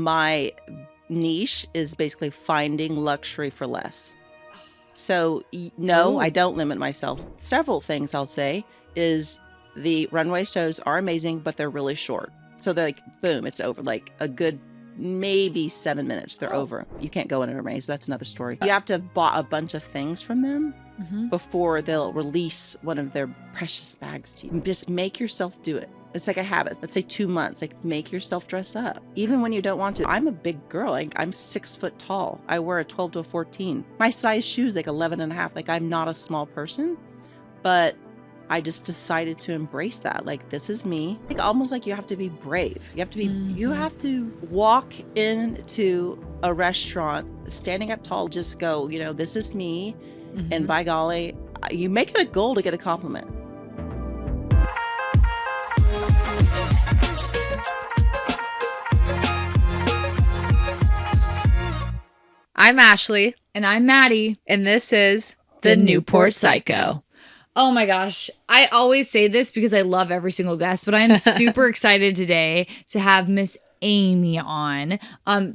my niche is basically finding luxury for less. So no, I don't limit myself. Several things I'll say is the runway shows are amazing, but they're really short. So they're like, boom, it's over. Like a good maybe 7 minutes, they're over. You can't go in a runway, so that's another story. You have to have bought a bunch of things from them before they'll release one of their precious bags to you. Just make yourself do it. It's like a habit. Let's say 2 months, like make yourself dress up. Even when you don't want to. I'm a big girl. I'm 6 foot tall. I wear a 12 to a 14. My size shoes like 11 and a half. Like I'm not a small person, but I just decided to embrace that. Like, this is me. Like almost like you have to be brave. You have to be, you have to walk into a restaurant, standing up tall, just go, you know, this is me. And by golly, you make it a goal to get a compliment. I'm Ashley. And I'm Maddie. And this is the Newport Psycho. Oh my gosh. I always say this because I love every single guest, but I am super excited today to have Miss Amy on.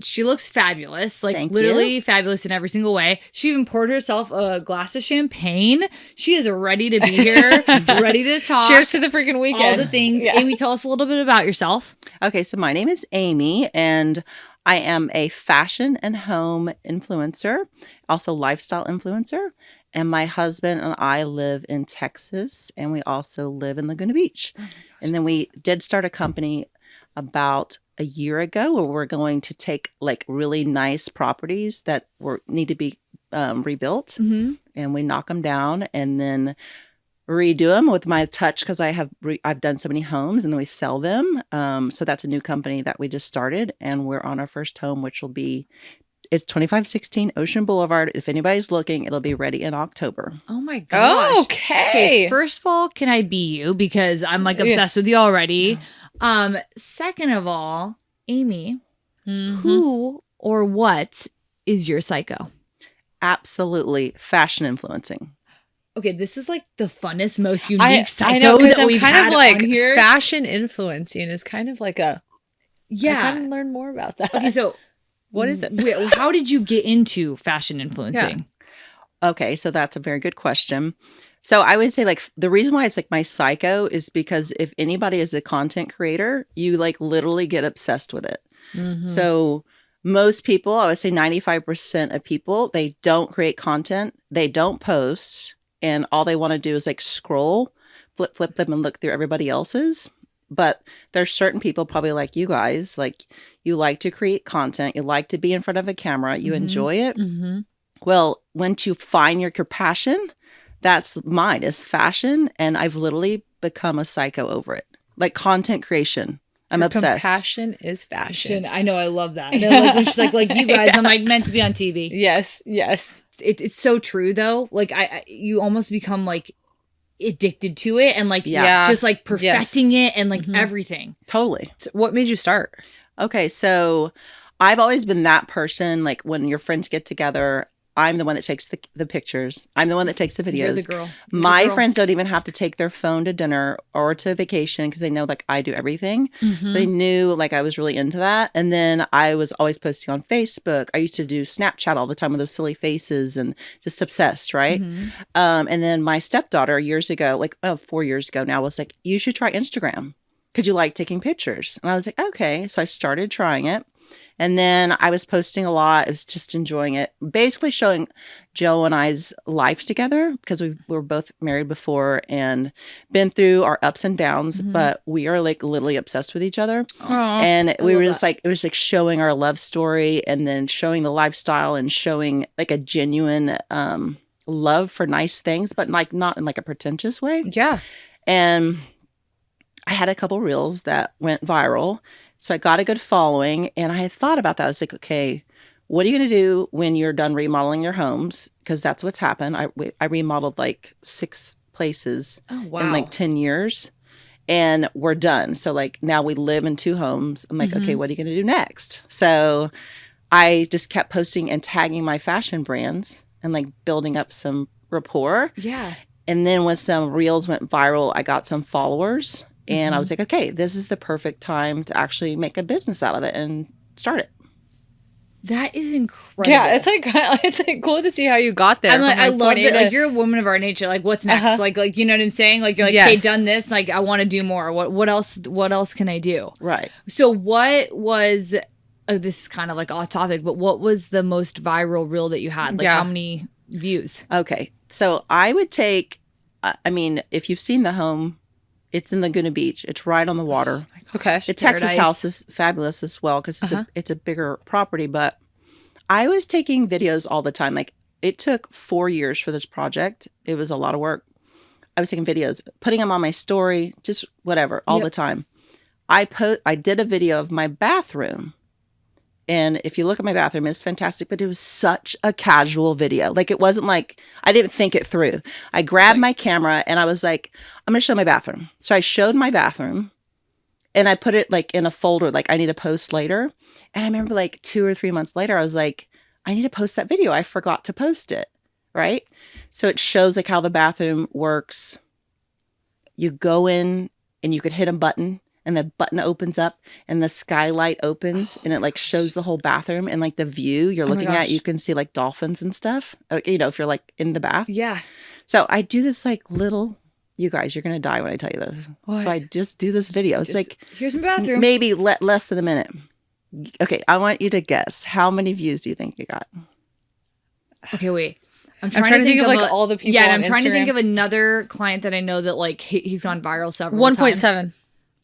She looks fabulous, like literally fabulous in every single way. She even poured herself a glass of champagne. She is ready to be here, ready to talk. Cheers to the freaking weekend. All the things. Yeah. Amy, tell us a little bit about yourself. Okay, so my name is Amy, and I am a fashion and home influencer, also lifestyle influencer. And my husband and I live in Texas, and we also live in Laguna Beach. Oh and then we did start a company about a year ago where we're going to take like really nice properties that need to be rebuilt, and we knock them down and then redo them with my touch, because I've done so many homes, and then we sell them. So that's a new company that we just started, and we're on our first home, which will be it's 2516 Ocean Boulevard. If anybody's looking, it'll be ready in October. Oh my gosh. Okay. First of all, can I be you? Because I'm like obsessed with you already. Second of all, Amy, who or what is your psycho? Absolutely fashion influencing. Okay, this is like the funnest, most unique psycho I know, because that I'm we've kind had of like on here. fashion influencing is kind of like I kind of learn more about that. Okay, so what is it? How did you get into fashion influencing? Yeah. Okay, so that's a very good question. So I would say like the reason why it's like my psycho is because if anybody is a content creator, you like literally get obsessed with it. So most people, I would say 95% of people, they don't create content, they don't post, and all they want to do is like scroll, flip them and look through everybody else's. But there's certain people probably like you guys, like you like to create content, you like to be in front of a camera, you enjoy it. Well, once you find your passion, that's mine, is fashion. And I've literally become a psycho over it. Like content creation. I'm obsessed. Passion is fashion. I know, I love that. And like, when she's like you guys, I'm like meant to be on TV. Yes. It's so true though. Like you almost become like addicted to it and like just like perfecting it and like everything. Totally. So what made you start? Okay, so I've always been that person, like when your friends get together, I'm the one that takes the pictures. I'm the one that takes the videos. You're the girl. My friends don't even have to take their phone to dinner or to vacation because they know like I do everything. So they knew like I was really into that. And then I was always posting on Facebook. I used to do Snapchat all the time with those silly faces and just obsessed, right? And then my stepdaughter years ago, like 4 years ago now, was like, you should try Instagram. Could you like taking pictures? And I was like, okay. So I started trying it. And then I was posting a lot. I was just enjoying it. Basically showing Joe and I's life together because we were both married before and been through our ups and downs, but we are like literally obsessed with each other. Aww, and we were just like, it was like showing our love story and then showing the lifestyle and showing like a genuine love for nice things, but like not in like a pretentious way. Yeah. And I had a couple reels that went viral. So I got a good following, and I had thought about that. I was like, okay, what are you going to do when you're done remodeling your homes? Because that's what's happened. I remodeled like 6 places in like 10 years, and we're done. So like now we live in 2 homes. I'm like, okay, what are you going to do next? So I just kept posting and tagging my fashion brands and like building up some rapport. Yeah. And then when some reels went viral, I got some followers. And I was like, okay, this is the perfect time to actually make a business out of it and start it. That is incredible. Yeah, it's like cool to see how you got there. I'm like, I love that. Like, you're a woman of our nature. Like, what's next? Like, you know what I'm saying? Like, you're like, okay, done this. Like, I want to do more. What else? What else can I do? Right. So, what was? Oh, this is kind of like off topic, but what was the most viral reel that you had? Like, how many views? Okay, so I would take. I mean, if you've seen the home, it's in Laguna Beach. It's right on the water. Okay. The Texas house is fabulous as well because it's a bigger property. But I was taking videos all the time. Like, it took 4 years for this project. It was a lot of work. I was taking videos, putting them on my story, just whatever, all the time. I did a video of my bathroom. And if you look at my bathroom, it's fantastic, but it was such a casual video. Like, it wasn't like, I didn't think it through. I grabbed my camera and I was like, I'm going to show my bathroom. So I showed my bathroom and I put it like in a folder, like I need to post later. And I remember like 2 or 3 months later, I was like, I need to post that video. I forgot to post it. Right. So it shows like how the bathroom works. You go in and you could hit a button. And the button opens up and the skylight opens and it like shows the whole bathroom and like the view you're looking at, you can see like dolphins and stuff, you know, if you're like in the bath. Yeah. So I do this like little, you guys, you're going to die when I tell you this. What? So I just do this video. It's like, here's my bathroom. Maybe less than a minute. Okay. I want you to guess. How many views do you think you got? Okay, wait. I'm trying to think of like all the people. Yeah, and I'm trying to think of another client that I know that like he's gone viral several 1.7.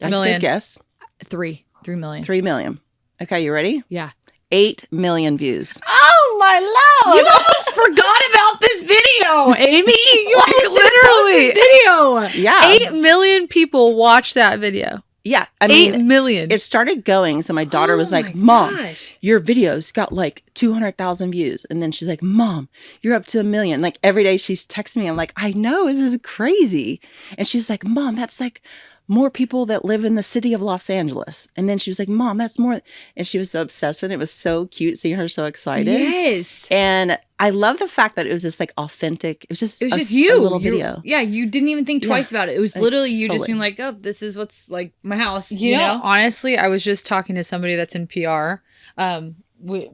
That's a good guess. 3 million. 3 million. Okay, you ready? Yeah. 8 million views. Oh my lord! You almost forgot about this video, Amy. You almost literally this video. Yeah. 8 million people watched that video. Yeah, I mean, 8 million. It started going, so my daughter was like, Mom, your video's got like 200,000 views. And then she's like, Mom, you're up to 1 million. Like, every day she's texting me. I'm like, I know, this is crazy. And she's like, Mom, that's like more people that live in the city of Los Angeles. And then she was like, Mom, that's more. And she was so obsessed with it. It was so cute seeing her so excited. Yes. And I love the fact that it was just like authentic. It was just you. A little video. Yeah, you didn't even think twice about it. It was literally you just being like, oh, this is what's like my house. You know? Honestly, I was just talking to somebody that's in PR,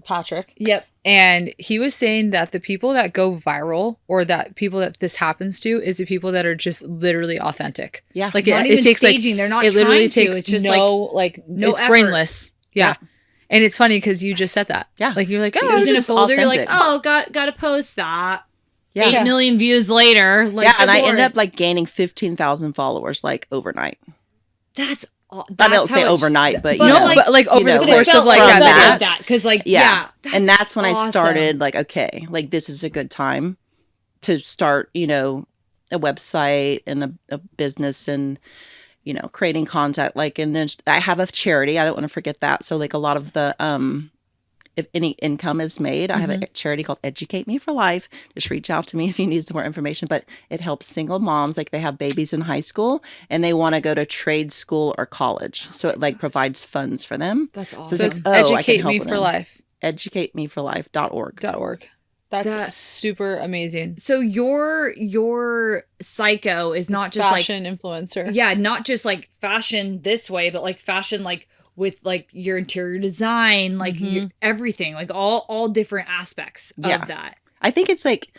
Patrick. Yep. And he was saying that the people that go viral or that people that this happens to is the people that are just literally authentic. Yeah. Like not even takes staging. They're not. It literally takes it's just no it's effort. brainless. Yeah. And it's funny because you just said that. Yeah. Like you're like, oh, it was in a folder. Authentic. You're like, oh, gotta post that. Yeah. 8 million views later. Like, yeah, and I ended up like gaining 15,000 followers like overnight. That's I don't say overnight, but over the course of like that. Because like, and that's when I started like, okay, like this is a good time to start, you know, a website and a business and, you know, creating content. Like, and then I have a charity. I don't want to forget that. So like a lot of the, if any income is made, I have a charity called Educate Me for Life. Just reach out to me if you need some more information. But it helps single moms, like they have babies in high school and they want to go to trade school or college. So it like provides funds for them. That's awesome. So it's Educate Me for Life. EducateMeForLife.org. That's super amazing. So your psycho is not just fashion influencer. Yeah, not just like fashion this way, but like fashion like with like your interior design, like your, everything, like all different aspects of that. I think it's like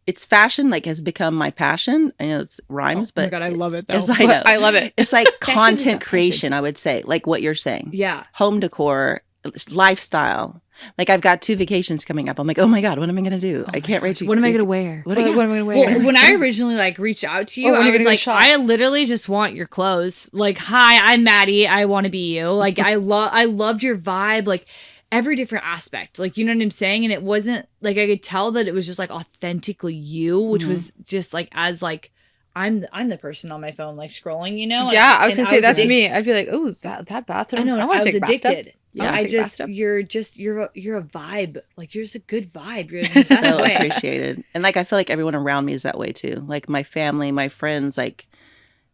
it's fashion like has become my passion. I know it's rhymes, but oh my God, I love it though. I know. I love it. It's like content creation, I would say, like what you're saying. Yeah. Home decor, lifestyle. Like I've got 2 vacations coming up. I'm like, oh my God, what am I going to do? I can't wait to. What am I going to wear? What am I going to wear? Well, when I originally like reached out to you, I was like, I literally just want your clothes. Like, hi, I'm Maddie. I want to be you. Like, I loved your vibe. Like every different aspect. Like, you know what I'm saying? And it wasn't like I could tell that it was just like authentically you, which was just like as like. I'm the person on my phone like scrolling, you know? Yeah, I was gonna say that's me. I'd be like, oh, that bathroom. I know. I was addicted. Yeah, you're a vibe. Like you're just a good vibe. You're the best so way. appreciated. And like I feel like everyone around me is that way too. Like my family, my friends, like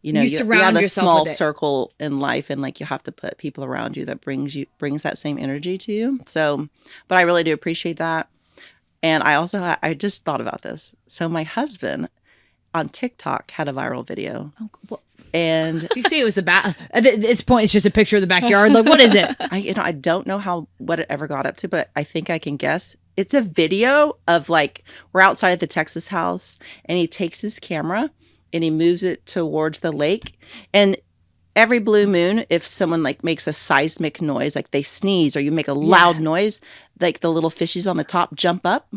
you know, you have a small circle in life and like you have to put people around you that brings that same energy to you. So, but I really do appreciate that. And I just thought about this. So my husband on TikTok had a viral video. Oh, well, And you say it was at its point, it's just a picture of the backyard. Like, what is it? I don't know what it ever got up to, but I think I can guess. It's a video of like, we're outside of the Texas house, and he takes his camera and he moves it towards the lake. And every blue moon, if someone like makes a seismic noise, like they sneeze or you make a loud noise, like the little fishies on the top jump up.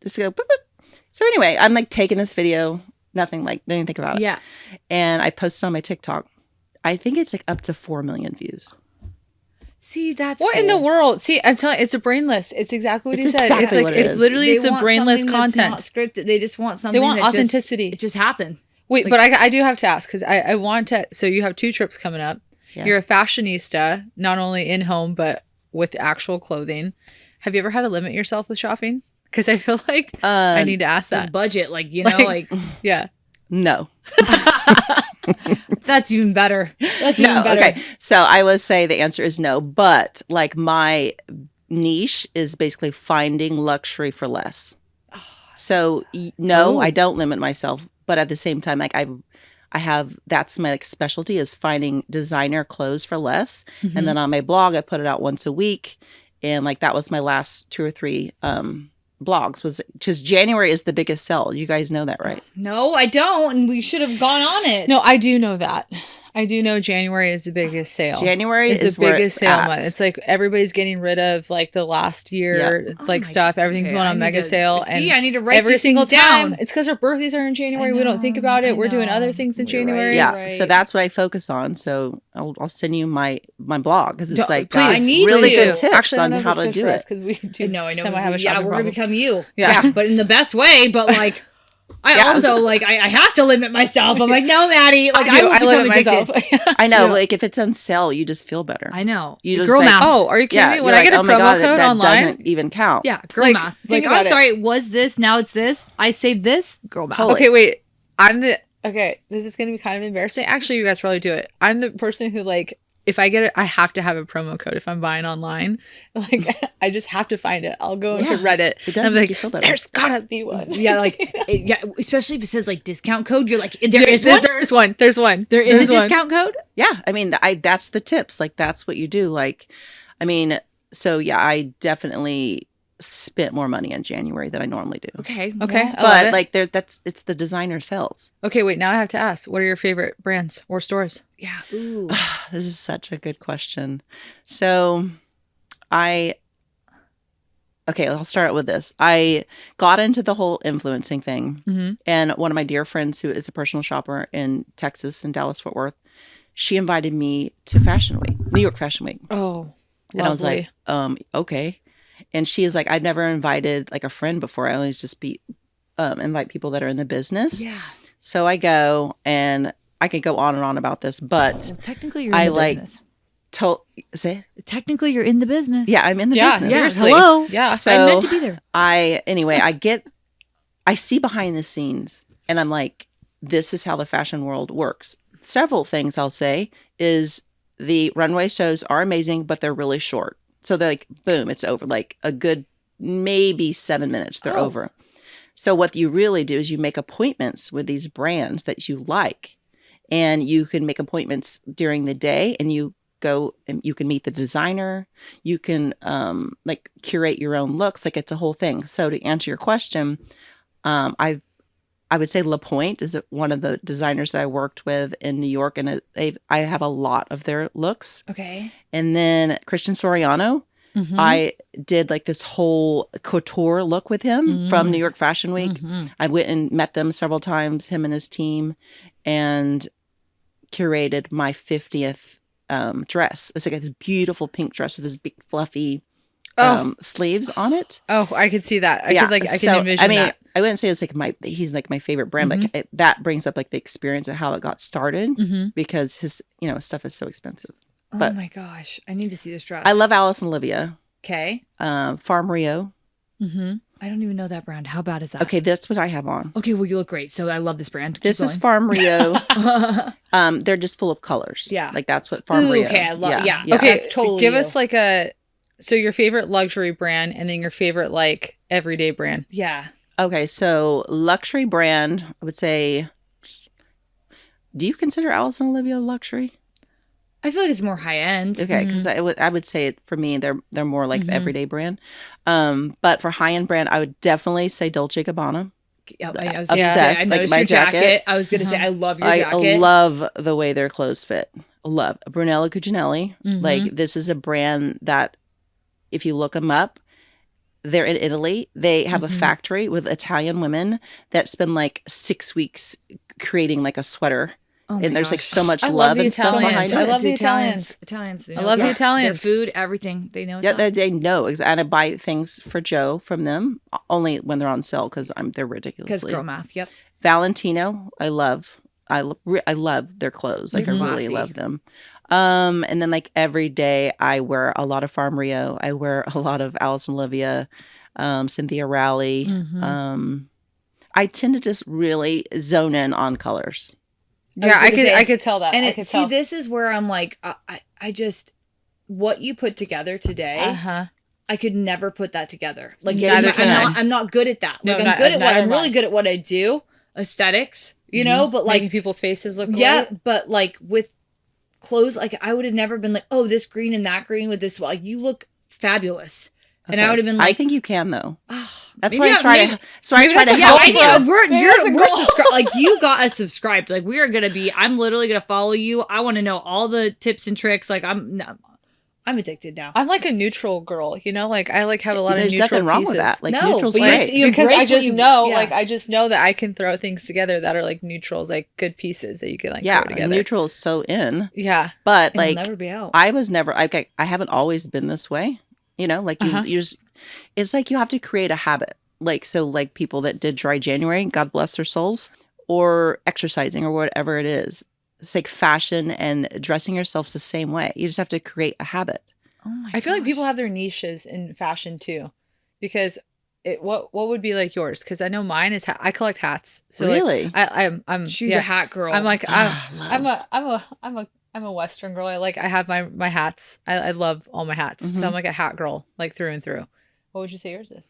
Just go boop, boop. So anyway, I'm like taking this video. Nothing, like, didn't even think about it. Yeah. And I posted on my TikTok. I think it's like up to 4 million views. See, that's what cool. in the world? See, I'm telling you, it's a brainless. It's exactly what you said. Exactly It's like what it it's is. literally They a want brainless something that's content. not scripted. They just want something. They want that authenticity. It just happened. Wait, but I do have to ask because I want to. So you have 2 trips coming up. Yes. You're a fashionista, not only in home but with actual clothing. Have you ever had to limit yourself with shopping? Because I feel like I need to ask that. Budget, like, you know, like yeah. No. That's even better. That's even better. Okay. So I would say the answer is no, but like my niche is basically finding luxury for less. So no, I don't limit myself, but at the same time, like I have, that's my like specialty is finding designer clothes for less. Mm-hmm. And then on my blog, I put it out once a week. And like that was my last 2 or 3 blogs, was just January is the biggest sell. You guys know that, right? No, I don't. And we should have gone on it. No, I do know that. I do know January is the biggest sale. January is the biggest sale month. It's like everybody's getting rid of like the last year like stuff. Everything's going on mega sale. See, I need to write every these single things time. down. It's because our birthdays are in January. We don't think about it. We're doing other things in January. Yeah, Right. so that's what I focus on. So I'll send you my blog because it's like please, guys, I need really to. good tips Actually, on how to do it. Because we do. I know. Have a Yeah, we're gonna become you. Yeah. But in the best way. But like, I also like I have to limit myself. I'm like, no, Maddie. Like I limit myself. I know. Like if it's on sale, you just feel better. I know. You just girl like, math. Oh, are you kidding me? When I get a oh my promo God, code that online, doesn't even count. Yeah, girl Like, math. think Like, about I'm it. sorry, it was this, now it's this. I saved this, girl math. Totally. Okay, wait. Okay, this is gonna be kind of embarrassing. Actually, you guys probably do it. I'm the person who like, if I get it, I have to have a promo code if I'm buying online. Like, I just have to find it. I'll go into Reddit. It does and I'm make like, you feel better. there's gotta be one. Yeah, like, especially if it says like discount code, you're like, there is one? There is one. There's one. There is There's a one. discount code? Yeah, I mean, that's the tips. Like that's what you do. Like, I mean, so yeah, I definitely spent more money in January than I normally do. Okay. Well, I love But it. like it's the designer sales. Okay, wait. Now I have to ask. What are your favorite brands or stores? yeah. Ooh. This is such a good question. So I'll start out with this. I got into the whole influencing thing. Mm-hmm. And one of my dear friends who is a personal shopper in Texas and Dallas, Fort Worth, she invited me to Fashion Week, New York Fashion Week. Oh, and I was like, okay. And she was like, I'd never invited like a friend before. I always just invite people that are in the business. Yeah. So I go, and I could go on and on about this, but Well, technically you're in the business. Say it? Technically you're in the business. Yeah, I'm in the yeah, business. seriously. Hello. Yeah. So I'm meant to be there. I see behind the scenes, and I'm like, this is how the fashion world works. Several things I'll say is the runway shows are amazing, but they're really short. So they're like, boom, it's over. Like a good maybe 7 minutes, they're over. So what you really do is you make appointments with these brands that you like, and you can make appointments during the day, and you go and you can meet the designer. You can like curate your own looks. Like it's a whole thing. So to answer your question, I would say La Pointe is one of the designers that I worked with in New York, and I have a lot of their looks. Okay. And then Christian Soriano, I did like this whole couture look with him from New York Fashion Week. I went and met them several times, him and his team, and curated my 50th dress. It's like this beautiful pink dress with this big fluffy sleeves on it. Oh, I could see that. I can envision that. I wouldn't say it's like he's like my favorite brand, but that brings up like the experience of how it got started because his stuff is so expensive. But oh my gosh, I need to see this dress. I love Alice and Olivia. Okay. Farm Rio. I don't even know that brand. How bad is that? Okay, that's what I have on. Okay, well you look great. So I love this brand. Keep This is going. Farm Rio. They're just full of colors. Yeah. Like that's what Farm Ooh, Rio. okay, I love yeah. Okay, That's totally give you. us like so your favorite luxury brand and then your favorite like everyday brand. Yeah. Okay, so luxury brand, I would say do you consider Alice and Olivia luxury? I feel like it's more high end. Okay, because I would say it for me, they're more like the everyday brand. But for high end brand, I would definitely say Dolce & Gabbana. Yep, I was Obsessed. I noticed my your jacket. I was gonna say I love your jacket. I love the way their clothes fit. Love Brunello Cucinelli. Like this is a brand that, if you look them up, they're in Italy. They have a factory with Italian women that spend like 6 weeks creating like a sweater. And there's like so much love and stuff behind it. I love the Italians. I love the Italians. Their food, everything. They know. Yeah, they know. And I buy things for Joe from them only when they're on sale because they're ridiculously. Because girl math. Yep. Valentino, I love their clothes. Like I really love them. And then like every day I wear a lot of Farm Rio. I wear a lot of Alice and Olivia, Cynthia Rowley. I tend to just really zone in on colors. Yeah, I could tell that. And this is where I'm like, I just, what you put together today, I could never put that together. Like, I'm not good at that. Like, I'm really good at what I do, aesthetics, you know, but like making people's faces look great. But like with clothes, like I would have never been like, oh, this green and that green with this, like you look fabulous. Okay. And I would have been like, I think you can though. That's why I try to. That's why I try to help you. We're subscribed. Like you got us subscribed. Like we are gonna be. I'm literally gonna follow you. I want to know all the tips and tricks. Like I'm addicted now. I'm like a neutral girl. You know, like I like have a lot of neutral There's nothing wrong pieces. with that. Like no, neutral's great. Because I just know that I can throw things together that are like neutrals, like good pieces that you can like throw together. Neutral is so in. Yeah, but it'll like never be out. I was never. I haven't always been this way. You know, like you just. It's like you have to create a habit. Like, so like people that did dry January, God bless their souls, or exercising or whatever it is. It's like fashion and dressing yourselves the same way. You just have to create a habit. Oh my I feel like people have their niches in fashion too. Because what would be like yours? Because I know mine is I collect hats. So really? Like, I'm she's a hat girl. I'm like I'm a Western girl. I have my hats. I love all my hats. So I'm like a hat girl, like through and through. What would you say yours is?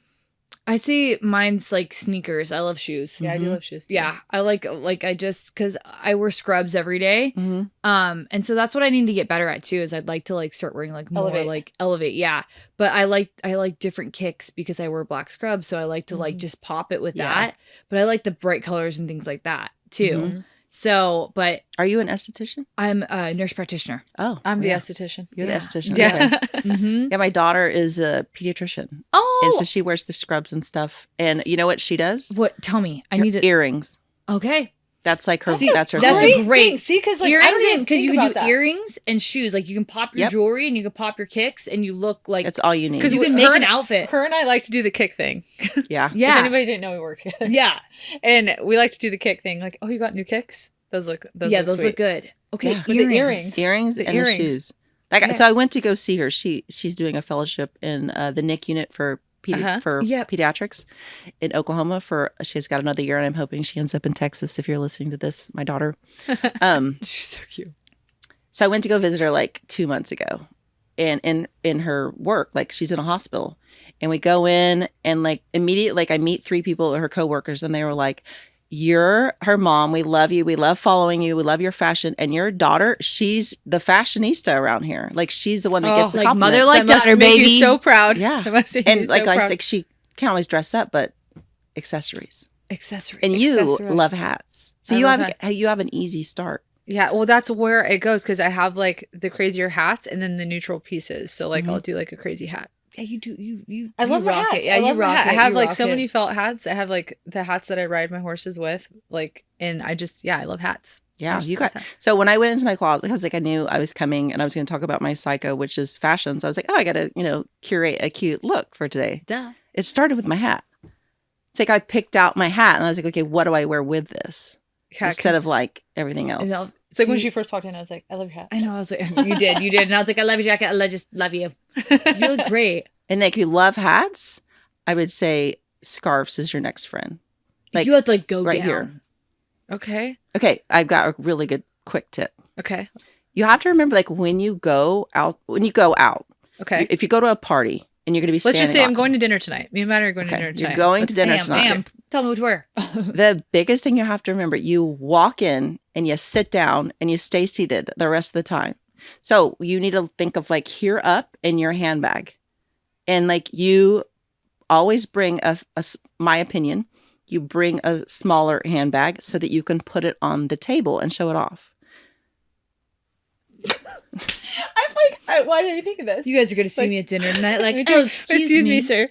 I say mine's like sneakers. I love shoes. Yeah, I do love shoes too. Yeah, I like I just because I wear scrubs every day. And so that's what I need to get better at too. Is I'd like to like start wearing like more elevate. Yeah, but I like different kicks because I wear black scrubs, so I like to like just pop it with that. But I like the bright colors and things like that too. So, but are you an esthetician? I'm a nurse practitioner. Oh, I'm the esthetician. You're the esthetician. Yeah. Okay. Yeah, my daughter is a pediatrician. Oh, and so she wears the scrubs and stuff. And you know what she does? What? Tell me. I need earrings. Okay. That's like her. That's her. That's a great. See, because like earrings because you can do earrings and shoes. Like you can pop your Yep. jewelry and you can pop your kicks and you look like That's all you need. because you can make an outfit. Her and I like to do the kick thing. Yeah. Yeah. If anybody didn't know, we work together. Yeah. And we like to do the kick thing. Like, oh, you got new kicks? Those look look good. Okay, Yeah. Earrings and the shoes. Like, so I went to go see her. She's doing a fellowship in the NIC unit for pediatrics in Oklahoma. She's got another year, and I'm hoping she ends up in Texas. If you're listening to this, my daughter. She's so cute. So I went to go visit her like 2 months ago, and in her work, like she's in a hospital, and we go in and like immediately, like I meet 3 people, her coworkers, and they were like, "You're her mom. We love you. We love following you. We love your fashion. And your daughter, she's the fashionista around here. Like she's the one that gets the like compliments." mother like daughter, baby. You so proud. Yeah. That must make and you like so I proud. said, she can't always dress up, but accessories. Accessories. And you love hats, so you have an easy start. Yeah, well, that's where it goes because I have like the crazier hats and then the neutral pieces. So like I'll do like a crazy hat. Yeah, you do. You I love my rock hats. it. Yeah, you rock it. I have like so many felt hats. I have like the hats that I ride my horses with. Like, and I love hats. Yeah, you got. So when I went into my closet, I was like, I knew I was coming, and I was going to talk about my psycho, which is fashion. So I was like, oh, I got to curate a cute look for today. Duh. It started with my hat. It's like I picked out my hat, and I was like, okay, what do I wear with this instead of like everything else? It's like when she first walked in, I was like, I love your hat. I know. I was like, you did, and I was like, I love your jacket. I just love you. You look great. And like, if you love hats, I would say scarves is your next friend. Like you have to like go right down. here. Okay. Okay, I've got a really good quick tip. Okay. You have to remember, like when you go out. Okay. If you go to a party and you're going to be Let's just say on, I'm going to dinner tonight. Me and Matt are going to dinner tonight. You're going to dinner tonight. Tell me what to wear. The biggest thing you have to remember, you walk in and you sit down and you stay seated the rest of the time. So you need to think of like here up in your handbag. And like you always bring my opinion, you bring a smaller handbag so that you can put it on the table and show it off. I'm like, why did I think of this? You guys are going to see me at dinner tonight. Like, oh, excuse me, sir.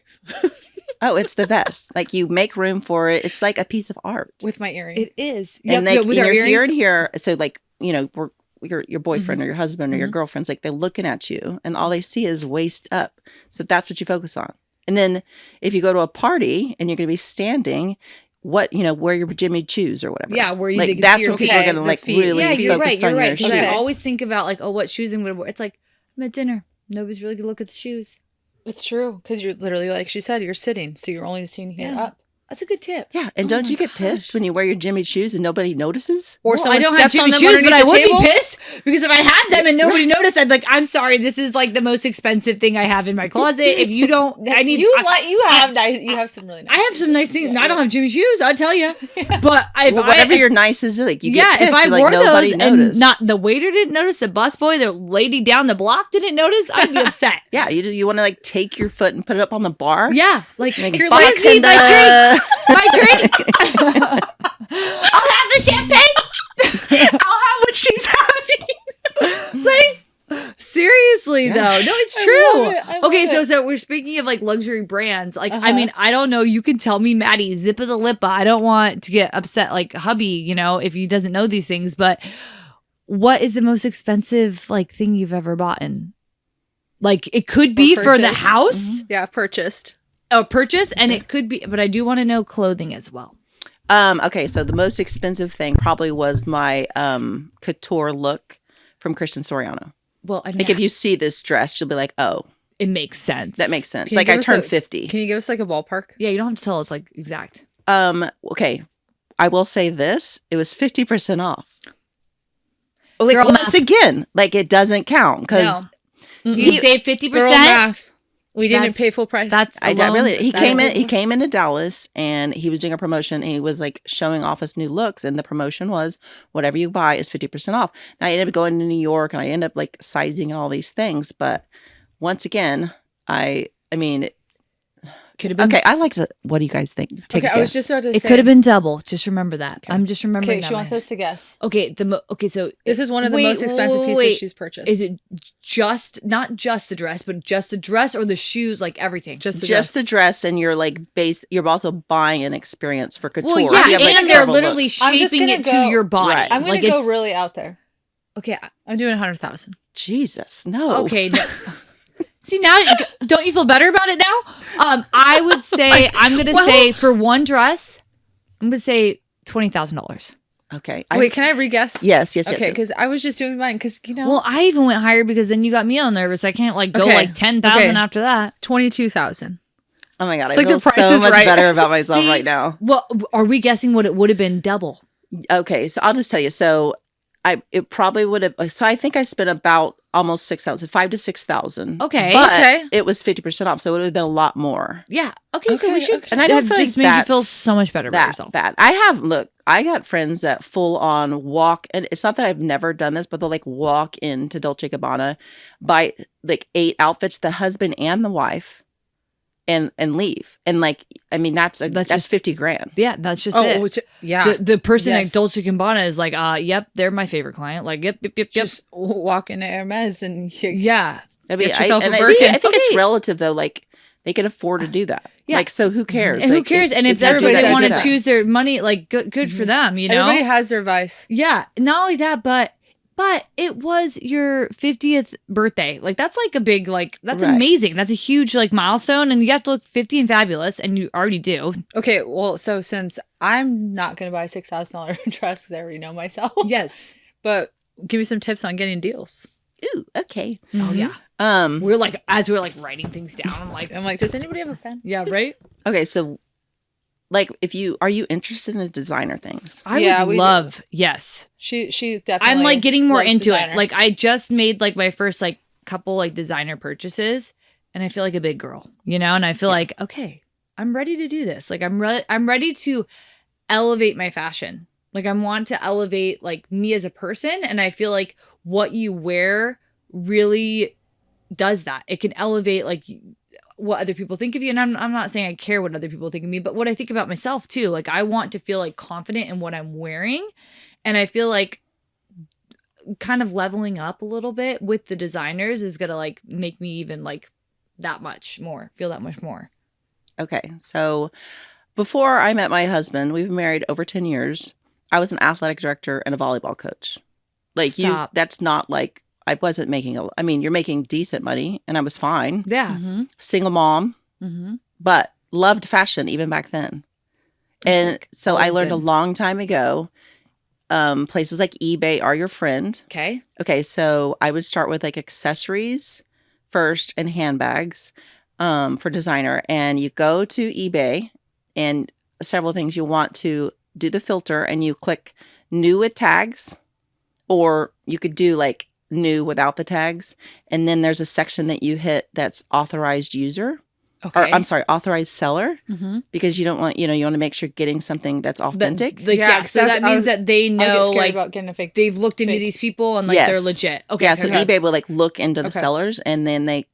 Oh, it's the best. Like you make room for it. It's like a piece of art. With my earring. It is. And like with your here and here. So like, you know, your boyfriend or your husband or your girlfriend's like, they're looking at you and all they see is waist up. So that's what you focus on. And then if you go to a party and you're going to be standing, wear your Jimmy Choos or whatever. Yeah, where you like that's where people are going to like really be focused on your shoes. I always think about like, oh, what shoes I'm going to wear. It's like, I'm at dinner. Nobody's really going to look at the shoes. It's true. Because you're literally, like she said, you're sitting. So you're only seeing here up. That's a good tip. Yeah, and don't you get pissed when you wear your Jimmy Choos and nobody notices? Or someone I don't steps have on Jimmy them shoes, but I would table? be pissed because if I had them and nobody noticed, I'd be like, I'm sorry, this is like the most expensive thing I have in my closet. If you don't, I need you have some really nice. I have some nice things. I don't have Jimmy shoes, I'll tell you. But whatever your nice is, like you get pissed, if I like, wore nobody those noticed. and not the waiter didn't notice, the busboy, the lady down the block didn't notice, I'd be upset. Yeah, you want to like take your foot and put it up on the bar. Yeah, like excuse me, my drink. I'll have the champagne. I'll have what she's having. Please. Seriously, though. No, it's true. I Okay, love it. so we're speaking of like luxury brands. Like, I mean, I don't know. You can tell me, Maddie, zip of the lippa. I don't want to get upset like hubby, if he doesn't know these things. But what is the most expensive like thing you've ever bought? Like, it could be for the house. Yeah, purchased. A purchase, and it could be, but I do want to know clothing as well. Okay, so the most expensive thing probably was my couture look from Christian Soriano. Well, I mean, like if you see this dress, you'll be like, "Oh, it makes sense." That makes sense. Like I turned 50. Can you give us like a ballpark? Yeah, you don't have to tell us like exact. Okay, I will say this: it was 50% off. Like Girl once math. again, like it doesn't count because You save 50%. Girl math. We didn't pay full price. That's I alone, really. He that came is- in. He came into Dallas and he was doing a promotion and he was like showing off his new looks. And the promotion was whatever you buy is 50% off. Now I ended up going to New York and I ended up like sizing and all these things. But once again, I mean, could have been. Okay, I like to. What do you guys think? Take a guess. I was just about to say. It could have been double. Just remember that. Okay. I'm just remembering. Okay, she wants us to guess. Okay, so this is one of the most expensive pieces she's purchased. Is it not just the dress, but just the dress or the shoes, like everything? Just the dress, and you're like you're also buying an experience for couture. Well, yeah, so and they're literally shaping it to your body. Right. I'm going to go really out there. Okay, I'm doing 100,000. Jesus, no. Okay. No. See, now, don't you feel better about it now? I would say, I'm going to say for one dress, I'm going to say $20,000. Okay. Wait, can I re-guess? Yes. Okay, because I was just doing mine because, Well, I even went higher because then you got me all nervous. I can't like go like 10,000 after that. 22,000. Oh my God. It's I like feel the price so is much right. better about myself right now. Well, are we guessing what it would have been double? Okay. So I'll just tell you. So it probably would have. So I think I spent about almost 6,000, 5,000 to 6,000. Okay. But it was 50% off. So it would have been a lot more. Yeah. Okay. So we should. Okay. And I don't feel just like made you feel so much better about yourself. Bad. I got friends that full on walk, and it's not that I've never done this, but they'll like walk into Dolce & Gabbana, buy like 8 outfits, the husband and the wife, and leave. And like, I mean, that's just 50 grand. Yeah, that's just it. Yeah. The person at Dolce & Gabbana is like, yep, they're my favorite client. Like, yep. Just walk into Hermes and yeah. I mean, get yourself a I Birkin. think it's relative though. Like they can afford to do that. Yeah. Like, so who cares? And like, who cares? And if that's they what want to choose their money, like good for them, you know? Everybody has their vice. Yeah. Not only that, but it was your 50th birthday. Like, that's like a big, like, that's amazing. That's a huge, like, milestone. And you have to look 50 and fabulous. And you already do. Okay. Well, so since I'm not going to buy a $6,000 dress because I already know myself. Yes. But give me some tips on getting deals. Ooh, okay. Oh, yeah. We're like, as we're like writing things down, I'm like, does anybody have a pen? Yeah, right? Okay. So, like, are you interested in designer things? I would love, yes. She definitely. I'm like getting more loves into designer. it. Like, I just made like my first like couple like designer purchases, and I feel like a big girl, you know? And I feel like, okay, I'm ready to do this. Like I'm ready to elevate my fashion. Like I want to elevate like me as a person. And I feel like what you wear really does that. It can elevate like what other people think of you. And I'm not saying I care what other people think of me, but what I think about myself too. Like I want to feel like confident in what I'm wearing. And I feel like kind of leveling up a little bit with the designers is going to like make me even like that much more, feel that much more. Okay. So before I met my husband, we've been married over 10 years. I was an athletic director and a volleyball coach. Like Stop. that's not like, I wasn't making you're making decent money and I was fine. Yeah. Mm-hmm. Single mom, Mm-hmm. but loved fashion even back then. And like so I learned been. a long time ago, places like eBay are your friend. Okay. Okay. So I would start with like accessories first and handbags for designer. And you go to eBay and several things you want to do the filter and you click new with tags, or you could do like new without the tags. And then there's a section that you hit that's authorized user. Okay. Or I'm sorry, authorized seller, Mm-hmm. because you don't want, you want to make sure you're getting something that's authentic. Yeah, So that means that they I get know scared like about getting a fake. they've looked into fake. these people and like Yes. they're legit. Okay. Yeah, so okay. eBay will like look into the Okay. sellers and then they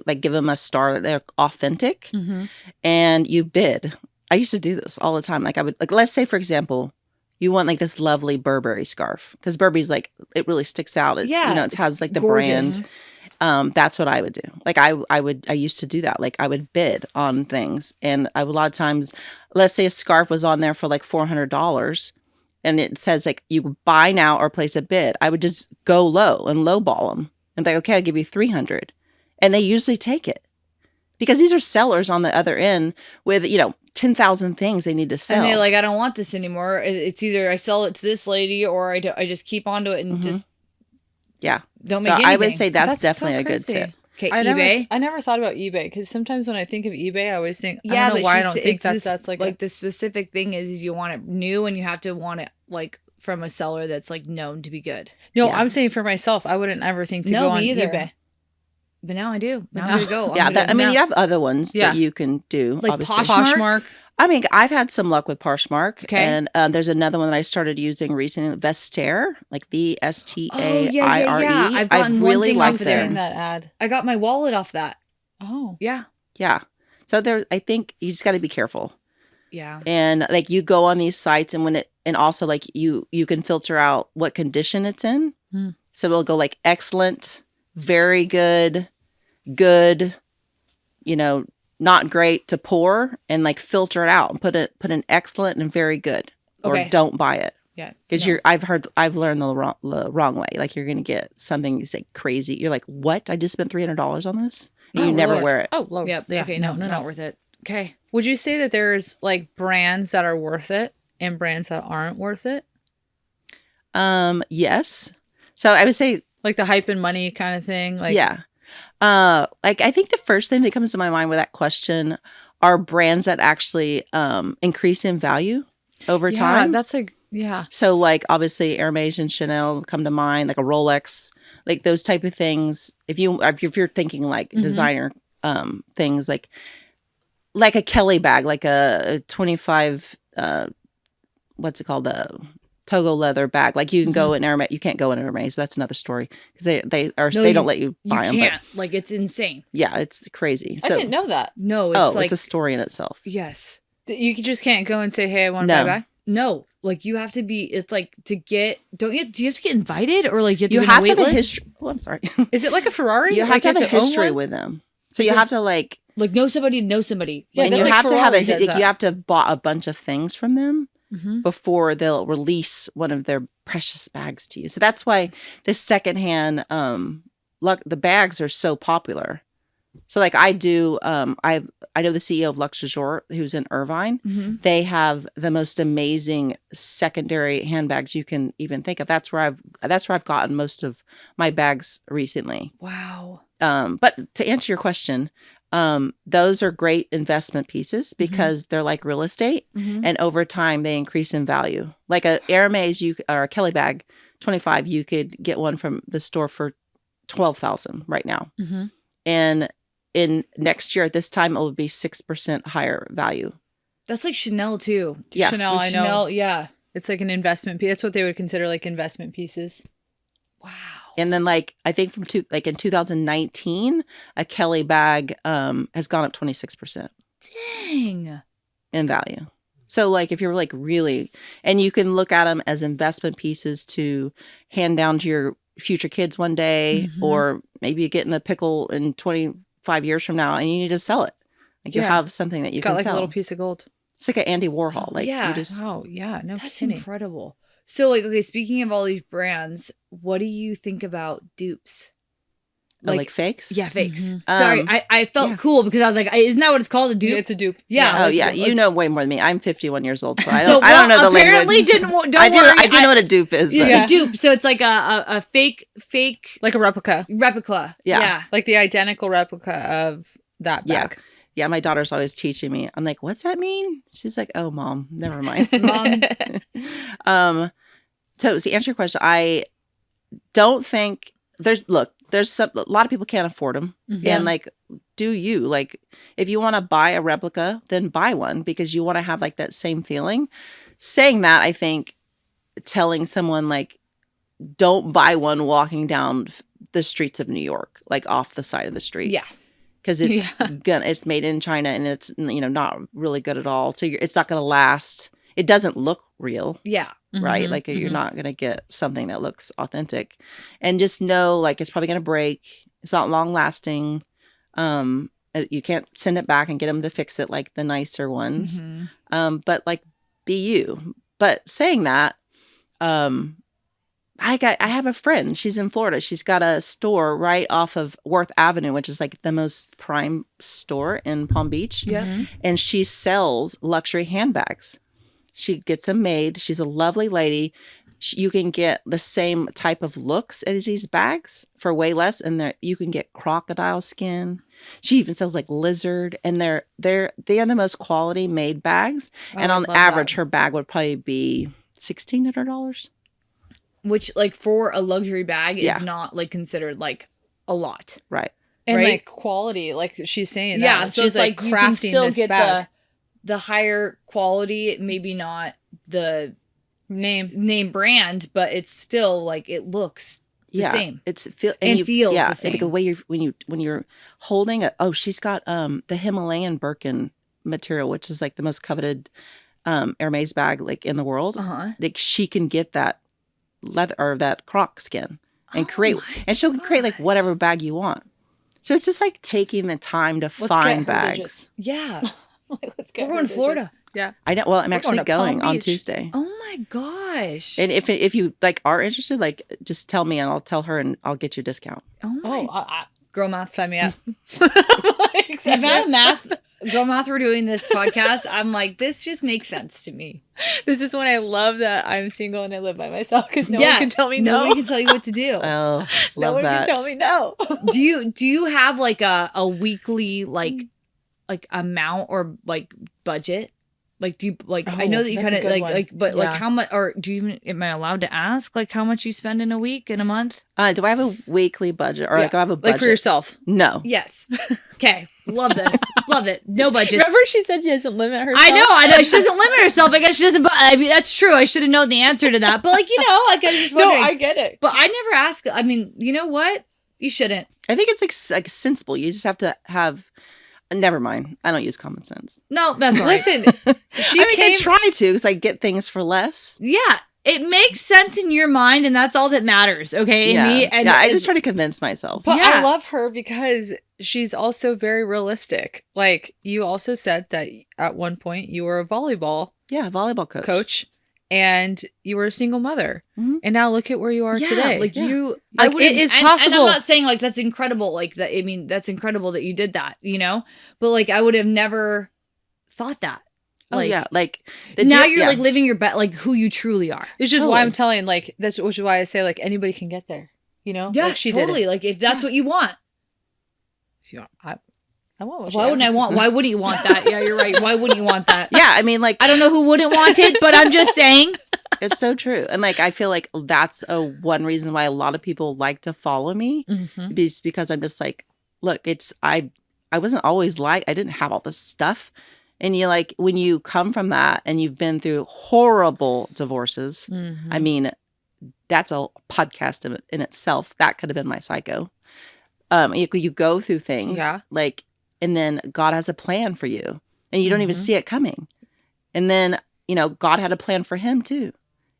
like give them a star that they're authentic Mm-hmm. and you bid. I used to do this all the time. Like I would like, let's say for example, you want like this lovely Burberry scarf because Burberry's like, it really sticks out. It's, Yeah, it has like the gorgeous. brand. That's what I would do. Like I used to do that. Like I would bid on things and a lot of times, let's say a scarf was on there for like $400 and it says like you buy now or place a bid. I would just go low and lowball them and be like, okay, I'll give you 300. And they usually take it because these are sellers on the other end with, 10,000 things they need to sell. And they're like, I don't want this anymore. It's either I sell it to this lady or I just keep onto it and just yeah. don't So make anything. I would say that's so definitely a good crazy. tip. Okay, I eBay. never thought about eBay because sometimes when I think of eBay, I always think, Yeah, I don't know but why I don't think that's like the specific thing is you want it new and you have to want it like from a seller that's like known to be good. no, Yeah. I'm saying for myself, I wouldn't ever think to No, go on me either. eBay. But now I do. Now No. I'm gonna go. Yeah, I'm gonna, you have other ones Yeah. that you can do. Like obviously. Poshmark? Poshmark. I mean, I've had some luck with Poshmark. Okay. And there's another one that I started using recently, Vestaire, like VSTAIRE. yeah. I've gotten one really thing liked off I've there. seen them. that ad. I got my wallet off that. Oh. Yeah. Yeah. So I think you just got to be careful. Yeah. And like you go on these sites and also like you can filter out what condition it's in. Hmm. So it'll go like excellent, very good, good, not great to poor, and like filter it out and put an excellent and very good, or Okay. don't buy it. Yeah. Because I've learned the wrong way. Like you're going to get something that's like crazy. You're like, what? I just spent $300 on this? And you Oh, never Lord. wear it. Oh, Lord. Yep. Yeah. Okay. No, Not worth it. Okay. Would you say that there's like brands that are worth it and brands that aren't worth it? Yes. So I would say, Like the hype and money kind of thing? Like, yeah. Like I think the first thing that comes to my mind with that question are brands that actually increase in value over yeah, time. that's like, yeah. So like obviously Hermes and Chanel come to mind, like a Rolex, like those type of things. If you're thinking like Mhm. designer things, like a Kelly bag, like a 25 what's it called, the Togo leather bag. Like you can go in Hermes, you can't go in Hermes. That's another story because they don't let you You buy them. can't. Like it's insane. Yeah, it's crazy. I didn't know that. No, it's like it's a story in itself. yes. You just can't go and say, hey, I want to No. buy. No, like you have to be. It's like to get. Do you have to get invited or like you You have to have be to on a have a wait list? history. Oh, I'm sorry. Is it like a Ferrari? You have Like to have a own history one? with them. So you have to like, Like know somebody, know somebody. Yeah, and that's you like have to have Ferrari does you that. have to have bought a bunch of things from them Mhm. before they'll release one of their precious bags to you. So that's why the secondhand the bags are so popular. So like I do I know the CEO of Luxe Resort who's in Irvine. Mhm. They have the most amazing secondary handbags you can even think of. That's where I've gotten most of my bags recently. Wow. But to answer your question, those are great investment pieces because they're like real estate, Mhm. and over time they increase in value. Like a Hermes or a Kelly bag, 25, you could get one from the store for 12,000 right now, Mhm. and in next year at this time, it will be 6% higher value. That's like Chanel too. Yeah. Chanel, I know. Chanel, yeah. It's like an investment piece. That's what they would consider like investment pieces. Wow. And then like, I think in 2019, a Kelly bag has gone up 26%. Dang. In value. So like if you're like really, and you can look at them as investment pieces to hand down to your future kids one day, or maybe you get in a pickle in 25 years from now and you need to sell it. Like you have something that you can got like sell. a little piece of gold. It's like an Andy Warhol. Like yeah. you just, Oh yeah, no That's kidding. incredible. So like, okay, speaking of all these brands, what do you think about dupes? like fakes. Yeah, fakes. Mhm. Sorry, I felt cool because I was like, isn't that what it's called? A dupe? It's a dupe. Yeah. Oh yeah, you know way more than me. I'm 51 years old, so I So, don't. I don't know the apparently language. don't worry. I do know what a dupe is. It's But a dupe. So it's like a fake Like a replica. replica. Yeah. Like the identical replica of that bag. Yeah, my daughter's always teaching me. I'm like, what's that mean? She's like, oh, mom, never mind. Mom. So to answer your question, I don't think there's a lot of people can't afford them. And like, do you like, if you want to buy a replica, then buy one because you want to have like that same feeling. Saying that, I think telling someone like, don't buy one walking down the streets of New York, like off the side of the street. Yeah. Because it's made in China and it's not really good at all. So it's not going to last. It doesn't look real. Yeah. Right? Like you're not going to get something that looks authentic. And just know like it's probably going to break. It's not long lasting. You can't send it back and get them to fix it like the nicer ones. But like be you. But saying that, I have a friend. She's in Florida. She's got a store right off of Worth Avenue, which is like the most prime store in Palm Beach. Yeah. And she sells luxury handbags. She gets them made. She's a lovely lady. You can get the same type of looks as these bags for way less, and you can get crocodile skin. She even sells like lizard, and they are the most quality made bags. And on average, her bag would probably be $1,600. Which like for a luxury bag is not like considered like a lot. Right. And right? like quality, like she's saying that. Yeah, so she's it's like you can crafting still this get bag. the higher quality, maybe not the name brand, but it's still like it looks the same. It's feels the same. Like the way when you're holding it. Oh, she's got the Himalayan Birkin material, which is like the most coveted Hermes bag like in the world. Like she can get that leather or that croc skin and she'll create like whatever bag you want. So it's just like taking the time to find bags. Yeah. Like, let's go. We're going to Florida. Yeah. I know. Well, I'm actually going on Beach. Tuesday. Oh my gosh. And if you like are interested, like just tell me and I'll tell her and I'll get you a discount. Oh my. Girl math. Sign me up. The amount of math, girl math we're doing this podcast, I'm like, this just makes sense to me. This is when I love that I'm single and I live by myself because no one can tell me no. Nobody can tell you what to do. Oh, love no one that. can tell me no. Do you have like a weekly like amount or like budget? Like do you like I know that you kind of like how much, or do you even, am I allowed to ask like how much you spend in a week, in a month? Do I have a weekly budget or like do I have a budget? Like for yourself? No. Yes. Okay. Love this. Love it. No budget. Remember she said she doesn't limit herself? I know. She doesn't limit herself. I guess she doesn't. I mean, that's true. I should have known the answer to that. But like, like I was just wondering. No, I get it. But I never ask. I mean, you know what? You shouldn't. I think it's like sensible. You just have to have. Never mind. I don't use common sense. No, that's right. Listen, I try to because I get things for less. Yeah, it makes sense in your mind, and that's all that matters. Okay, Yeah, I just try to convince myself. But I love her because she's also very realistic. Like you also said that at one point you were a volleyball coach. And you were a single mother, and now look at where you are today. Like it is possible. And I'm not saying like that's incredible. Like that, I mean, that's incredible that you did that. But like I would have never thought that. Like, like now you're like living your best, like who you truly are. It's just why I'm telling. Like which is why I say like anybody can get there. Yeah, like she totally. Did it. Like if that's what you want. I want what Why wouldn't I want? Why wouldn't you want that? Yeah, you're right. Why wouldn't you want that? Yeah, I mean, like I don't know who wouldn't want it, but I'm just saying. It's so true. And like I feel like that's one reason why a lot of people like to follow me is because I'm just like, look, I wasn't always I didn't have all this stuff. And you like, when you come from that and you've been through horrible divorces, I mean, that's a podcast in itself. That could have been my psycho. You go through things like, and then God has a plan for you and you don't even see it coming. And then, God had a plan for him too.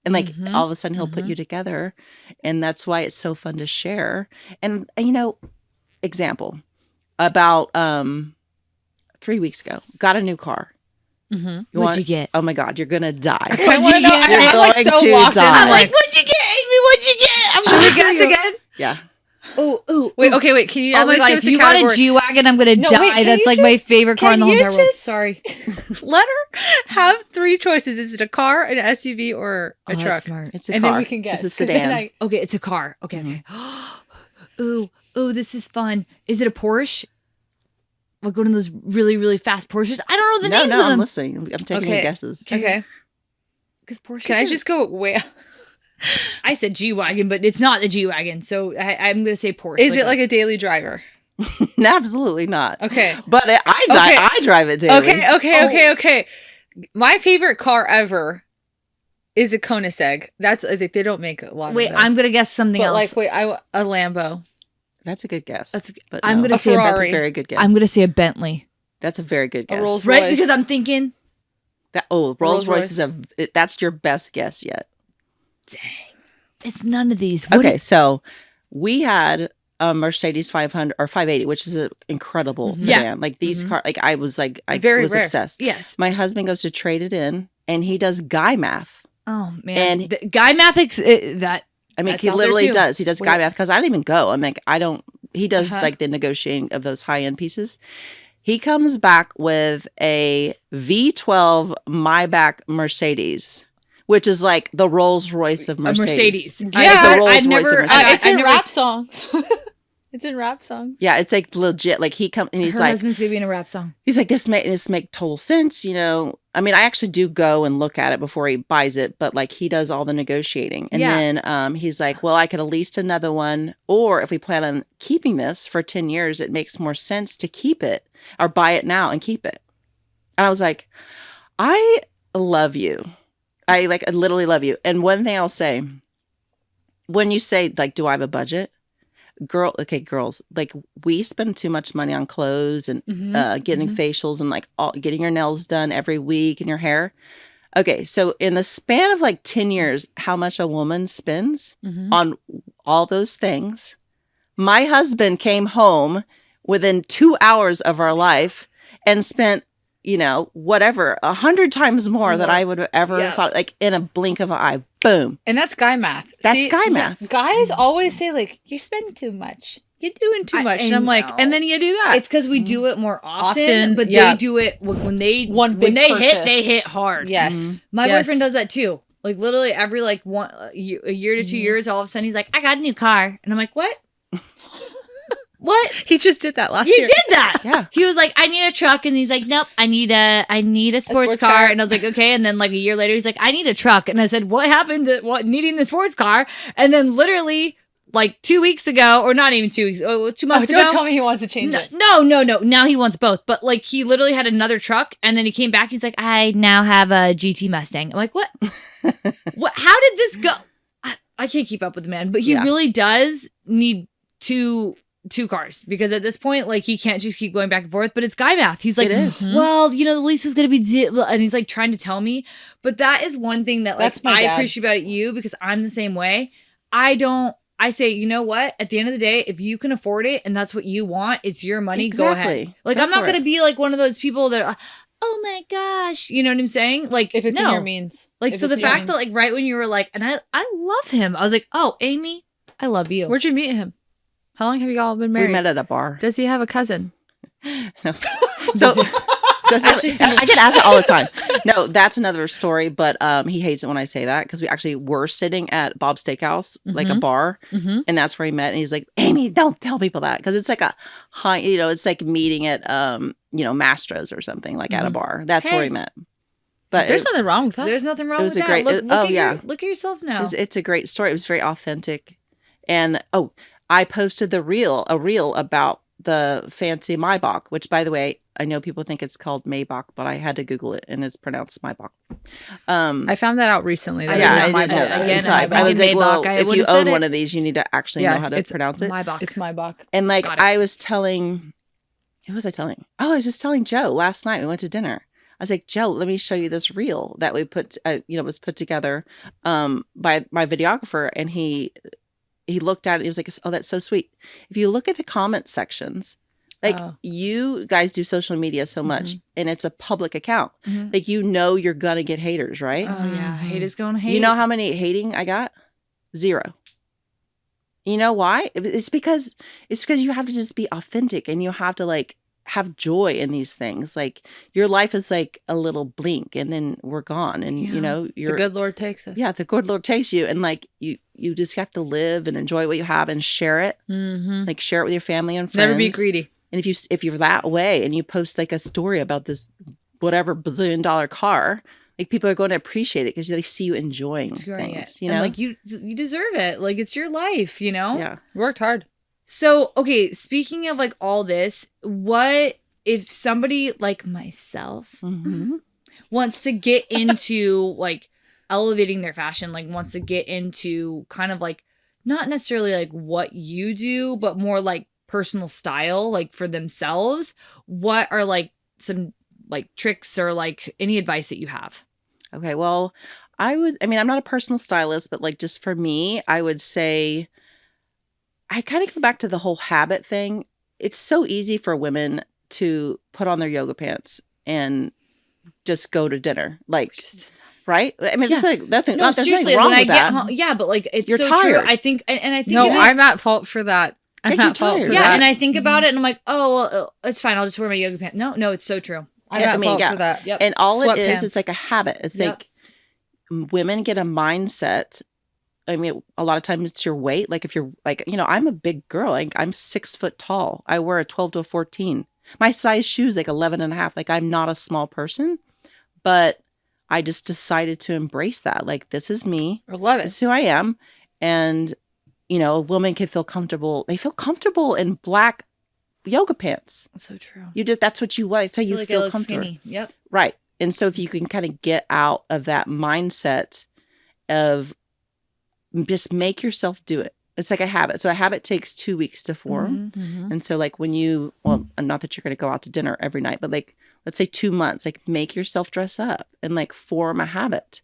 And like, all of a sudden he'll put you together. And that's why it's so fun to share. And example, about 3 weeks ago, got a new car. What'd you get? Oh my God, you're gonna die. What'd you get? You're I'm like so going to locked in. die. I'm like, what'd you get, Amy? What'd you get? Should we guess again? Yeah. Oh, wait. Okay, wait. Can you? Oh my God! If you got a G-Wagon, I'm gonna die. Wait, that's like my favorite car in the whole entire world. Sorry. Let her have 3 choices. Is it a car, an SUV, or a truck? That's smart. It's a and car. then we can guess. It's a sedan. Okay, it's a car. Okay. Ooh, this is fun. Is it a Porsche? Like one of those really, really fast Porsches? I don't know the names of them. I'm listening. I'm taking your guesses. Okay. Because Porsche. Can I just go way? I said G-Wagon, but it's not the G-Wagon. So I'm going to say Porsche. Is it like a daily driver? Absolutely not. Okay. But I drive it daily. Okay. My favorite car ever is a Koenigsegg. That's I think they don't make a lot of those. I'm going to guess something else. A Lambo. That's a good guess. I'm going to say that's a very good guess. I'm going to say a Bentley. That's a very good guess. A Rolls Right? Royce. Because I'm thinking. Rolls Royce is that's your best guess yet. Dang. It's none of these. So we had a Mercedes 500 or 580, which is an incredible sedan. Yeah. Like these cars, like I was Very rare. obsessed. Yes. My husband goes to trade it in and he does guy math. Oh man. And the guy mathics that. I mean, that's he out literally there, too. does. He does guy math because I don't even go. I'm like, he does like the negotiating of those high end pieces. He comes back with a V12 Maybach Mercedes, which is like the Rolls Royce of Mercedes. Yeah, the Rolls Royce of Mercedes. It's in rap songs. It's in rap songs. Yeah, it's like legit. Like he comes and he's Her like, husband's gonna be in a rap song. he's like, this make total sense. I mean, I actually do go and look at it before he buys it, but like he does all the negotiating. And then he's like, well, I could at least another one. Or if we plan on keeping this for 10 years, it makes more sense to keep it or buy it now and keep it. And I was like, I love you. I literally love you. And one thing I'll say, when you say like, do I have a budget? Girls, like we spend too much money on clothes and getting facials and like getting your nails done every week and your hair. Okay, so in the span of like 10 years, how much a woman spends on all those things. My husband came home within 2 hours of our life and spent, whatever, 100 times more than I would have ever thought, like in a blink of an eye. Boom. And that's guy math. That's guy math. Guys always say like, you spend too much. You're doing too much. And I'm like, and then you do that. It's because we do it more often, but they do it when they hit hard. Yes. My boyfriend does that too. Like literally every like a year to 2 years, all of a sudden he's like, I got a new car. And I'm like, what? What? He just did that last year. He did that. Yeah. He was like, I need a truck. And he's like, nope, I need a sports car. And I was like, okay. And then like a year later, he's like, I need a truck. And I said, what happened to needing the sports car? And then literally like 2 weeks ago, or not even 2 weeks, 2 months ago. Don't tell me he wants to change it. No. Now he wants both. But like he literally had another truck. And then he came back. He's like, I now have a GT Mustang. I'm like, what? What? How did this go? I can't keep up with the man. But he really does need two cars, because at this point, like, he can't just keep going back and forth. But it's guy math. He's like, well, the lease was going to be and he's like trying to tell me. But that is one thing that like I appreciate about you, because I'm the same way. I say, you know what? At the end of the day, if you can afford it and that's what you want, it's your money. Exactly. Go ahead. Like, I'm not going to be like one of those people that are, oh my gosh, you know what I'm saying? Like, if it's in your means. Like, so the fact that like right when you were like, and I love him, I was like, oh, Amy, I love you. Where'd you meet him? How long have you all been married? We met at a bar. Does he have a cousin? No. So I get asked it all the time. No, that's another story, but he hates it when I say that, because we actually were sitting at Bob's Steakhouse, like a bar, and that's where he met. And he's like, Amy, don't tell people that, because it's like a high, it's like meeting at Mastro's or something, like at a bar. That's where we met. But there's nothing wrong with that. There's nothing wrong with that. Look at yourself now. It's a great story. It was very authentic, and I posted a reel about the fancy Maybach, which, by the way, I know people think it's called Maybach, but I had to Google it, and it's pronounced Maybach. I found that out recently. That Yeah, it was Maybach. Again, I was like, well, if you own one of these, you need to actually know how to pronounce it. Maybach. It's Maybach. And like I was telling, who was I telling? Oh, I was just telling Joe last night. We went to dinner. I was like, Joe, let me show you this reel that we put, was put together by my videographer, and he looked at it. He was like, oh, that's so sweet. If you look at the comment sections, like you guys do social media so much, and it's a public account. Like, you're gonna get haters, right? Oh yeah, hate is gonna hate. You know how many hating I got? 0. You know why? It's because you have to just be authentic, and you have to like have joy in these things. Like, your life is like a little blink, and then we're gone. And the good Lord takes us. Yeah, the good Lord takes you, and like you just have to live and enjoy what you have and share it. Like, share it with your family and friends. Never be greedy. And if you're that way, and you post like a story about this whatever $bazillion car, like, people are going to appreciate it because they see you enjoying things. It. And like, you deserve it. Like, it's your life. Yeah, you worked hard. So, okay, speaking of like all this, what if somebody like myself wants to get into like elevating their fashion, like wants to get into kind of like not necessarily like what you do, but more like personal style, like for themselves? What are like some like tricks or like any advice that you have? Okay, well, I'm not a personal stylist, but like, just for me, I would say, I kind of go back to the whole habit thing. It's so easy for women to put on their yoga pants and just go to dinner. Like, right? I mean, there's like nothing, there's nothing wrong with that. Home, but like, it's You're so tired. true. I think, and I think, no, I'm at fault for that. I'm at fault for that. Yeah, and I think about it, and I'm like, oh, well, it's fine. I'll just wear my yoga pants. No, it's so true. I'm at fault for that. Yep. And all it is, Sweatpants. it's like a habit. It's like women get a mindset. I mean, a lot of times it's your weight. Like, if you're like, I'm a big girl. Like, I'm 6 foot tall. I wear a 12 to a 14. My size shoes like 11 and a half. Like, I'm not a small person, but I just decided to embrace that. Like, this is me. I love it. This is who I am. And, a woman can feel comfortable. They feel comfortable in black yoga pants. That's so true. That's what you want. So you like feel comfortable. Skinny. Yep. Right. And so if you can kind of get out of that mindset of just make yourself do it. It's like a habit. So a habit takes 2 weeks to form. And so like when not that you're going to go out to dinner every night, but like, let's say 2 months, like make yourself dress up and like form a habit.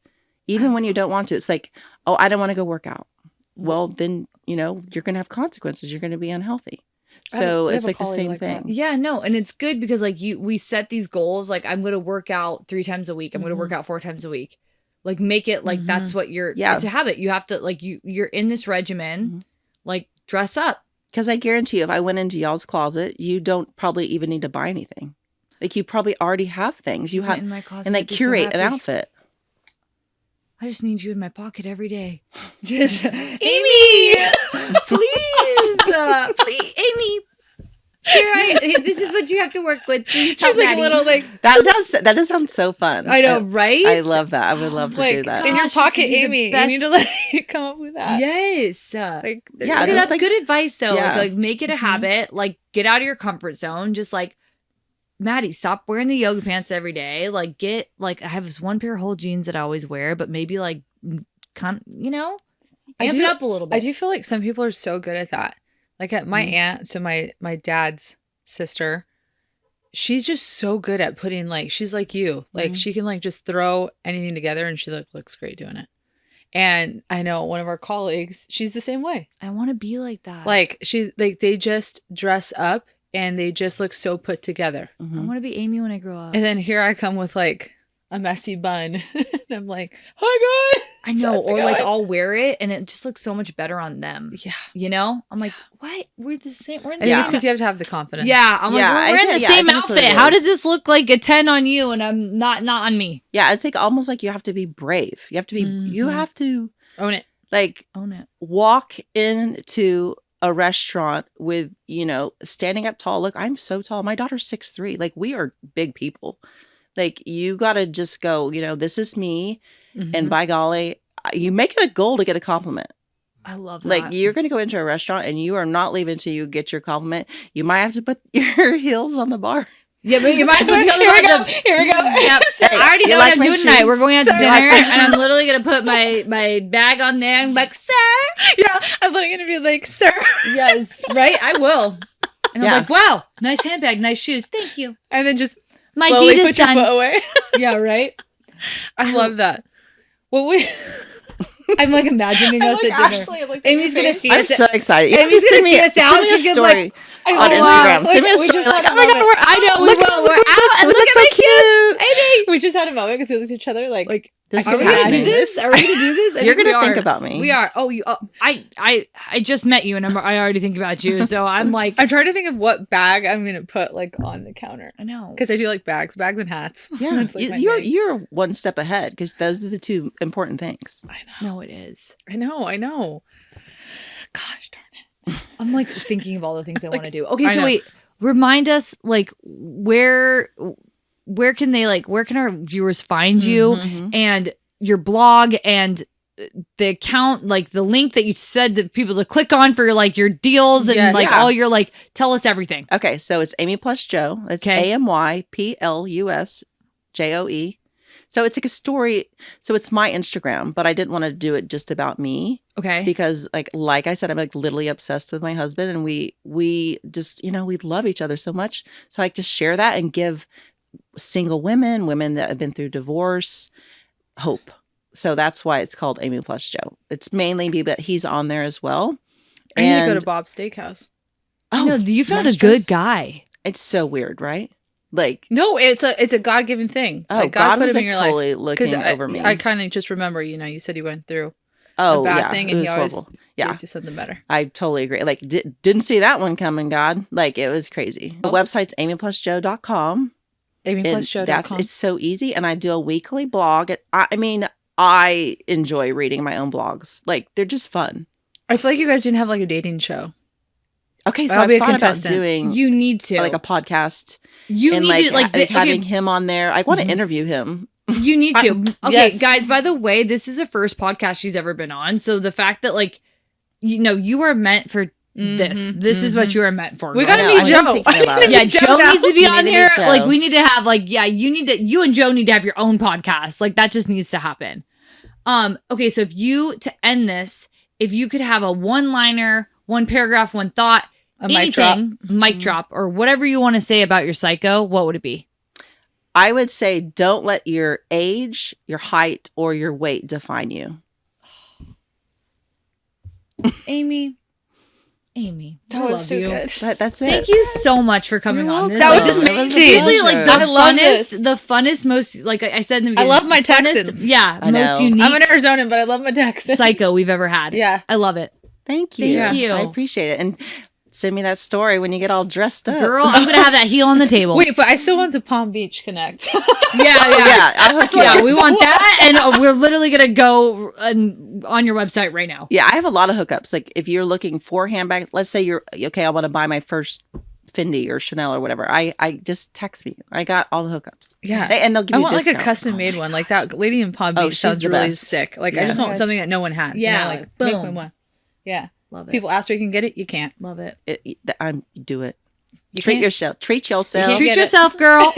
Even when you don't want to. It's like, oh, I don't want to go work out. Well, then, you're going to have consequences. You're going to be unhealthy. So it's like the same thing. Yeah, no. And it's good because like we set these goals. Like, I'm going to work out 3 times a week. I'm going to work out 4 times a week. Like, make it like that's what it's a habit. You have to like, you're in this regimen, like dress up. Because I guarantee you, if I went into y'all's closet, you don't probably even need to buy anything. Like, you probably already have things. You have in my closet, and like curate an outfit. I just need you in my pocket every day. Just Amy, please, please, Amy. This is what you have to work with. Please help like Maddie. a little like that does sound so fun. I know, right? I love that. I would love to do that. In your pocket, Amy. You need to let it come up with that. Yes. Like, yeah, okay, that's like, good advice though. Yeah. Like make it a habit. Like, get out of your comfort zone. Just like, Maddie, stop wearing the yoga pants every day. Like, I have this one pair of whole jeans that I always wear, but maybe like, amp it up a little bit. I do feel like some people are so good at that. Like at my aunt, so my dad's sister, she's just so good at putting like, she's like you. Like she can like just throw anything together and she looks great doing it. And I know one of our colleagues, she's the same way. I want to be like that. Like they just dress up and they just look so put together. I want to be Amy when I grow up. And then here I come with like a messy bun. And I'm like, hi guys. I know. Or like I'll wear it and it just looks so much better on them. Yeah. I'm like, what? We're the same. I think it's because you have to have the confidence. Yeah. I'm like, we're wearing the same outfit. How does this look like a 10 on you and I'm not on me? Yeah. It's like almost like you have to be brave. You have to be, you have to own it. Like own it. Walk into a restaurant with, standing up tall. Look, I'm so tall. My daughter's 6'3". Like, we are big people. Like, you got to just go, this is me. And by golly, you make it a goal to get a compliment. I love that. Like, you're going to go into a restaurant and you are not leaving until you get your compliment. You might have to put your heels on the bar. Yeah, but you might put the other Here we go. Yep. Hey, I already know like what I'm doing tonight. We're going out to dinner, like and I'm literally gonna put my bag on there and like, sir. Yeah, I'm literally gonna be like, sir. Yes, right. I will. And Yeah. I'm like, wow, nice handbag, nice shoes, thank you. And then just My slowly deed is put your done. foot away. Yeah, right. I love that. Well, I'm like imagining I'm us like, at dinner. Ashley, like, Amy's gonna see I'm us. so excited. You And have to he's gonna send me, see us out. send me a She's gonna be story like, on oh, Instagram. wow. Send me a We story. just Like, had oh a my God, moment. I know we look at will. us, We're look at out us, and we look at look my so shoes, Amy. we just had a moment because we looked at each other like this Are is we gonna do happening. this? Are we gonna do this? I You're think we gonna think are. about me. We are. Oh, you. Oh, I just met you, and I already think about you. So I'm like, I'm trying to think of what bag I'm gonna put like on the counter I know. because I do like bags and hats. Yeah, That's, like, my you're thing. you're one step ahead because those are the two important things. I know. No, it is. I know. Gosh darn it. I'm like thinking of all the things I Like, want to do. Okay, I so know. wait, remind us like where can they where can our viewers find you Mhm. and your blog and the account, like the link that you said that people to click on for like your deals and Yes. like Yeah. all your like tell us everything. Okay, so it's Amy plus Joe. It's Okay. AMYPLUSJOE. So it's like a story. So it's my Instagram, but I didn't want to do it just about me Okay. because, like I said, I'm like literally obsessed with my husband, and we just we love each other so much. So I like to share that and give single women that have been through divorce, hope. So that's why it's called Amy plus Joe. It's mainly me, but he's on there as well. I need to go to Bob's Steakhouse. I know you found a Mastro's? good guy. It's so weird, right? Like, No, it's a God given thing. oh, Like, God put was him in like your totally life. looking I, over me. I kind of just remember, you said you went through Oh, a bad yeah, thing, it and was he always horrible. Yeah, gives you something better. I totally agree. Like, didn't see that one coming, God. Like, it was crazy. The website's amyplusjoe.com. AmyPlusJoe.com. It's so easy. And I do a weekly blog. I mean, I enjoy reading my own blogs. Like, they're just fun. I feel like you guys didn't have like a dating show. Okay, so I'll be I a thought about contestant. doing You need to like a podcast you and need like, to like having him on there. I want to interview him. You need to. Okay, yes. guys, by the way, this is the first podcast she's ever been on. So the fact that like you are meant for this. This is what you are meant for. We girl. gotta I know, meet I'm Joe. thinking about it. Yeah, Joe now. needs to be We on need to here. meet Joe. Like we need to have you and Joe need to have your own podcast. Like that just needs to happen. Okay, so to end this, if you could have a one-liner, one paragraph, one thought, A mic drop. mic drop, or whatever you want to say about your psycho, what would it be? I would say don't let your age, your height, or your weight define you. Amy, That I was love so you. good. That's it. Thank you so much for coming You're on this. That welcome. was Like, amazing. this is usually like the I love this. funnest, most like I said in the I beginning. love my funnest- Texans. Yeah, I most know. unique I'm an Arizonan, but I love my Texans. psycho we've ever had. Yeah. I love it. Thank you. Thank you. I appreciate it. And send me that story when you get all dressed up. Girl, I'm gonna have that heel on the table. Wait, but I still want the Palm Beach Connect. yeah. Yeah, I'll hook you Yeah, up. we want that, and we're literally gonna go on your website right now. Yeah, I have a lot of hookups. Like if you're looking for handbags, let's say you're okay, I want to buy my first Fendi or Chanel or whatever. I just text me. I got all the hookups. Yeah. And they'll give I you want a like a discount. custom made one. Like that lady in Palm Oh, Beach she's sounds the really best. sick. Like Yeah. I just want Gosh. something that no one has. Yeah, Like like, make boom. me one. Yeah. Love it. People ask where you can get it. You can't. Love it. Do it. You Treat can't. yourself. Treat yourself. can't Treat get it. yourself, girl.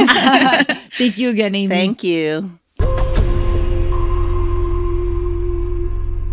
Thank you again, Amy. Thank you.